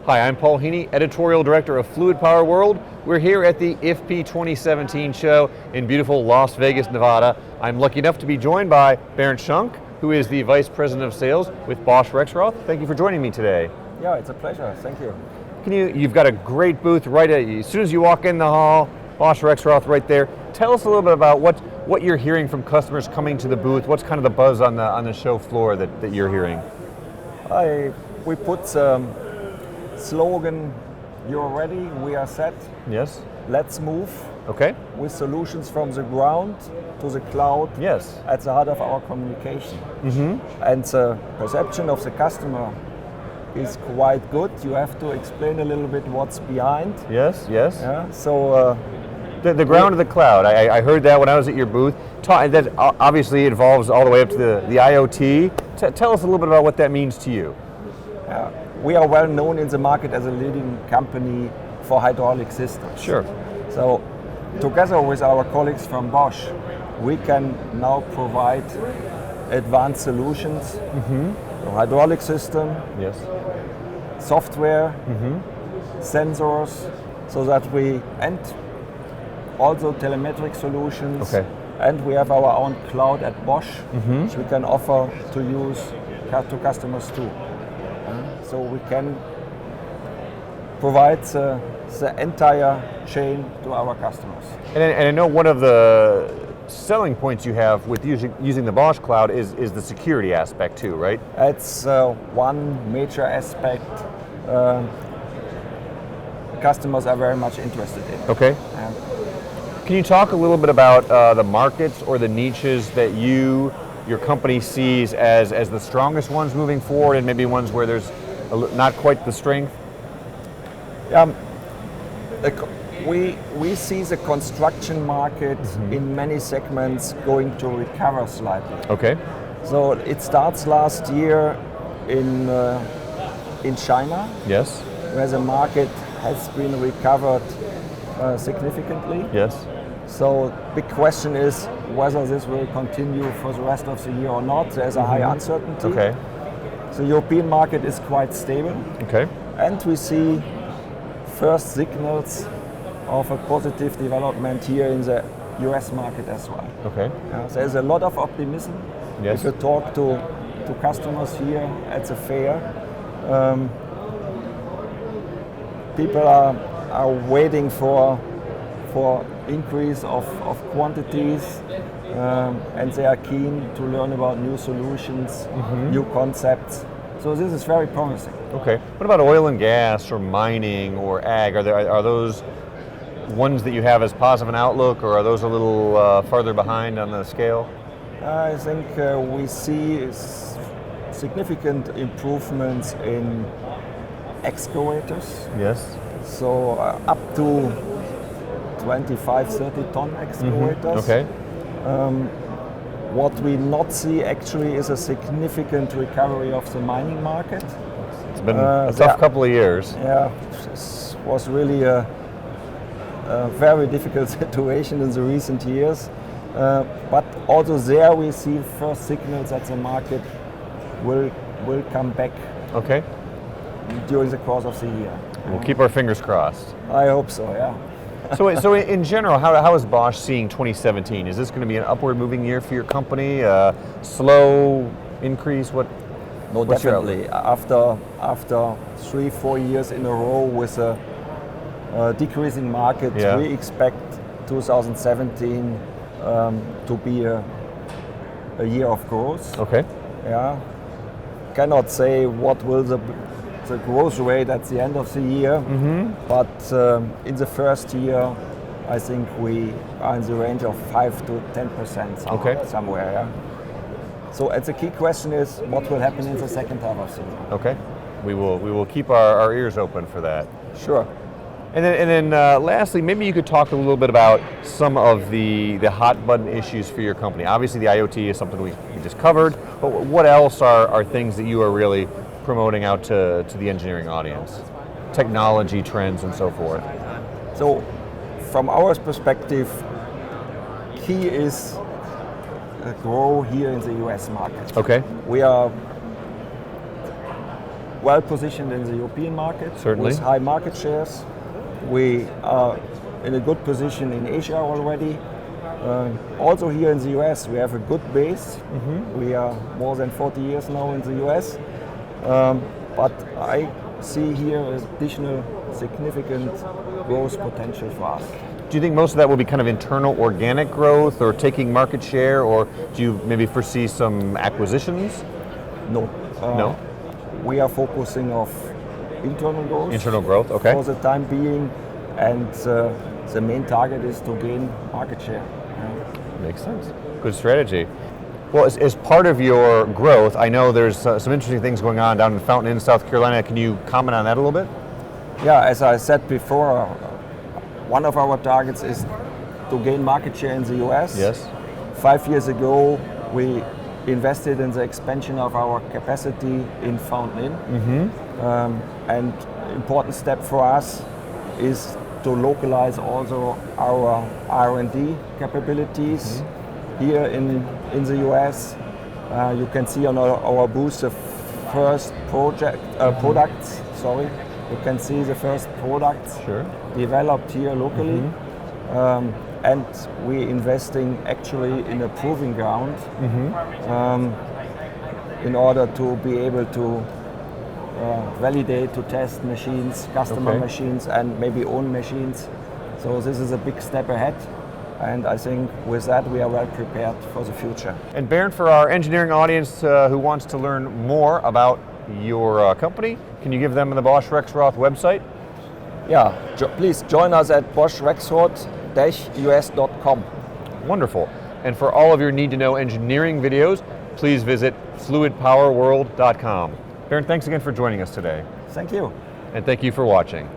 Hi, I'm Paul Heney, Editorial Director of Fluid Power World. We're here at the IFPE 2017 show in beautiful Las Vegas, Nevada. I'm lucky enough to be joined by Bernd Schunk, who is the Vice President of Sales with Bosch Rexroth. Thank you for joining me today. Yeah, it's a pleasure. Thank you. You've got a great booth right at you. As soon as you walk in the hall, Bosch Rexroth right there. Tell us a little bit about what you're hearing from customers coming to the booth. What's kind of the buzz on the show floor that you're hearing? We put slogan, "You're ready, we are set. Yes. Let's move." Okay. With solutions from the ground to the cloud. Yes. At the heart of our communication. Mm-hmm. And the perception of the customer is quite good. You have to explain a little bit what's behind. Yes, yes. Yeah. So the ground to the cloud. I heard that when I was at your booth. That obviously involves all the way up to the IoT. Tell us a little bit about what that means to you. We are well known in the market as a leading company for hydraulic systems. Sure. So together with our colleagues from Bosch, we can now provide advanced solutions. Mm-hmm. So hydraulic system, yes, software, sensors, so that and also telemetric solutions. Okay. And we have our own cloud at Bosch, which we can offer to use to customers too. So we can provide the entire chain to our customers. And I know one of the selling points you have with using the Bosch cloud is the security aspect too, right? It's one major aspect customers are very much interested in. Okay. Can you talk a little bit about the markets or the niches that your company sees as the strongest ones moving forward, and maybe ones where there's not quite the strength? We see the construction market in many segments going to recover slightly. Okay. So it starts last year in China. Yes. Where the market has been recovered significantly. Yes. So big question is whether this will continue for the rest of the year or not. There's a high uncertainty. Okay. The European market is quite stable. Okay. And we see first signals of a positive development here in the US market as well. Okay. There's a lot of optimism. Yes. If you talk to customers here at the fair, people are waiting for increase of quantities, and they are keen to learn about new solutions, new concepts. So this is very promising. Okay. What about oil and gas or mining or ag? Are those ones that you have as positive an outlook, or are those a little farther behind on the scale? I think we see significant improvements in excavators. Yes. So up to 25, 30 ton excavators. Okay. What we not see actually is a significant recovery of the mining market. It's been a tough couple of years. Yeah, this was really a very difficult situation in the recent years. But also there we see first signals that the market will come back. Okay. During the course of the year. We'll keep our fingers crossed. I hope so, yeah. So in general, how is Bosch seeing 2017? Is this going to be an upward moving year for your company? Slow increase? No, definitely. After 3-4 years in a row with a decreasing market, we expect 2017 to be a year of growth. Okay. Yeah. Cannot say what will the growth rate at the end of the year, but in the first year, I think we are in the range of 5 to 10% somewhere. Yeah. So the key question is what will happen in the second half of the year. Okay, we will keep our ears open for that. Sure. And then lastly, maybe you could talk a little bit about some of the hot button issues for your company. Obviously, the IoT is something we just covered, but what else are things that you are really promoting out to the engineering audience? Technology trends and so forth. So from our perspective, key is grow here in the US market. Okay. We are well positioned in the European market. Certainly. With high market shares. We are in a good position in Asia already. Also here in the US, we have a good base. We are more than 40 years now in the US. But I see here additional significant growth potential for us. Do you think most of that will be kind of internal organic growth or taking market share, or do you maybe foresee some acquisitions? No. No? We are focusing on internal growth. Internal growth, okay. For the time being, and the main target is to gain market share. Makes sense. Good strategy. Well, as part of your growth, I know there's some interesting things going on down in Fountain Inn, South Carolina. Can you comment on that a little bit? Yeah, as I said before, one of our targets is to gain market share in the US. Yes. 5 years ago, we invested in the expansion of our capacity in Fountain Inn. And important step for us is to localize also our R&D capabilities here in the US. You can see on our booth the first products. Sorry, you can see the first products developed here locally. And we're investing actually in a proving ground in order to be able to validate, to test machines, customer machines, and maybe own machines. So this is a big step ahead, and I think with that we are well prepared for the future. And Bernd, for our engineering audience who wants to learn more about your company, can you give them the Bosch Rexroth website? Yeah, please join us at boschrexroth-us.com. Wonderful. And for all of your need-to-know engineering videos, please visit fluidpowerworld.com. Bernd, thanks again for joining us today. Thank you. And thank you for watching.